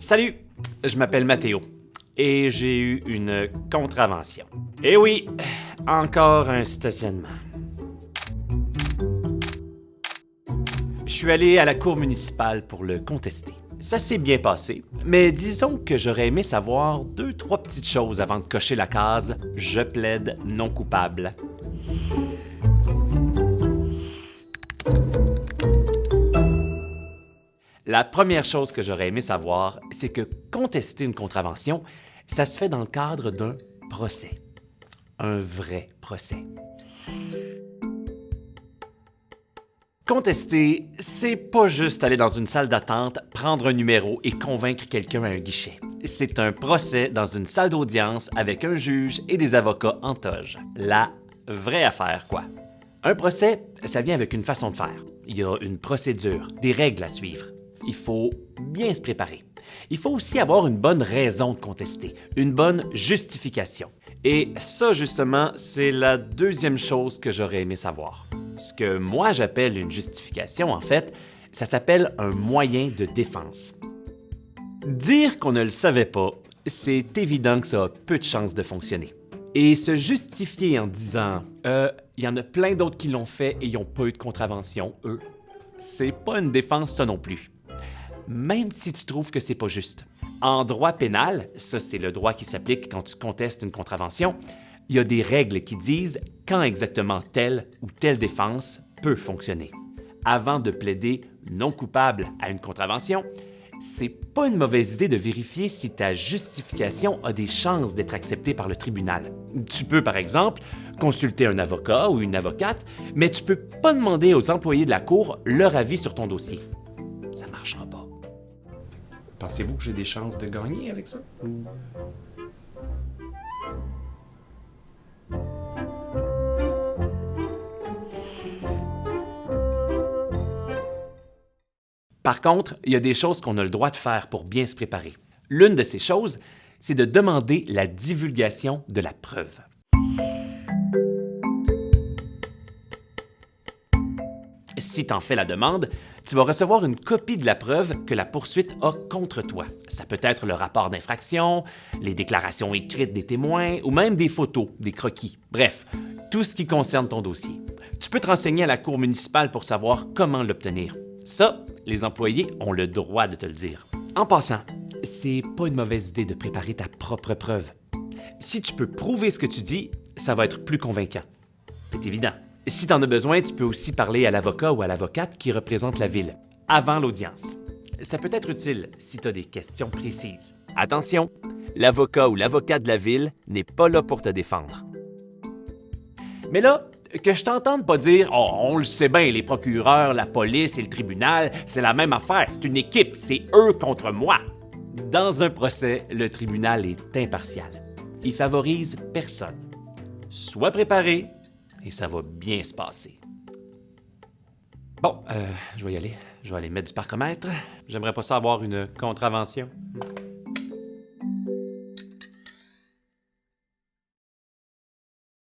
Salut, je m'appelle Mathéo et j'ai eu une contravention. Eh oui, encore un stationnement. Je suis allé à la cour municipale pour le contester. Ça s'est bien passé, mais disons que j'aurais aimé savoir 2-3 petites choses avant de cocher la case « Je plaide non coupable ». La première chose que j'aurais aimé savoir, c'est que contester une contravention, ça se fait dans le cadre d'un procès. Un vrai procès. Contester, c'est pas juste aller dans une salle d'attente, prendre un numéro et convaincre quelqu'un à un guichet. C'est un procès dans une salle d'audience avec un juge et des avocats en toge. La vraie affaire, quoi. Un procès, ça vient avec une façon de faire. Il y a une procédure, des règles à suivre. Il faut bien se préparer. Il faut aussi avoir une bonne raison de contester, une bonne justification. Et ça, justement, c'est la deuxième chose que j'aurais aimé savoir. Ce que moi j'appelle une justification, en fait, ça s'appelle un moyen de défense. Dire qu'on ne le savait pas, c'est évident que ça a peu de chances de fonctionner. Et se justifier en disant « il y en a plein d'autres qui l'ont fait et ils n'ont pas eu de contravention, eux », c'est pas une défense ça non plus. Même si tu trouves que c'est pas juste. En droit pénal, ça c'est le droit qui s'applique quand tu contestes une contravention, il y a des règles qui disent quand exactement telle ou telle défense peut fonctionner. Avant de plaider non coupable à une contravention, c'est pas une mauvaise idée de vérifier si ta justification a des chances d'être acceptée par le tribunal. Tu peux, par exemple, consulter un avocat ou une avocate, mais tu peux pas demander aux employés de la cour leur avis sur ton dossier. Ça marchera pas. Pensez-vous que j'ai des chances de gagner avec ça? Par contre, il y a des choses qu'on a le droit de faire pour bien se préparer. L'une de ces choses, c'est de demander la divulgation de la preuve. Si tu en fais la demande, tu vas recevoir une copie de la preuve que la poursuite a contre toi. Ça peut être le rapport d'infraction, les déclarations écrites des témoins ou même des photos, des croquis. Bref, tout ce qui concerne ton dossier. Tu peux te renseigner à la cour municipale pour savoir comment l'obtenir. Ça, les employés ont le droit de te le dire. En passant, c'est pas une mauvaise idée de préparer ta propre preuve. Si tu peux prouver ce que tu dis, ça va être plus convaincant. C'est évident. Si tu en as besoin, tu peux aussi parler à l'avocat ou à l'avocate qui représente la ville, avant l'audience. Ça peut être utile si tu as des questions précises. Attention, l'avocat ou l'avocate de la ville n'est pas là pour te défendre. Mais là, que je t'entende pas dire « Oh, on le sait bien, les procureurs, la police et le tribunal, c'est la même affaire, c'est une équipe, c'est eux contre moi. » Dans un procès, le tribunal est impartial. Il favorise personne. Sois préparé et ça va bien se passer. Bon, je vais y aller. Je vais aller mettre du parcomètre. J'aimerais pas ça avoir une contravention.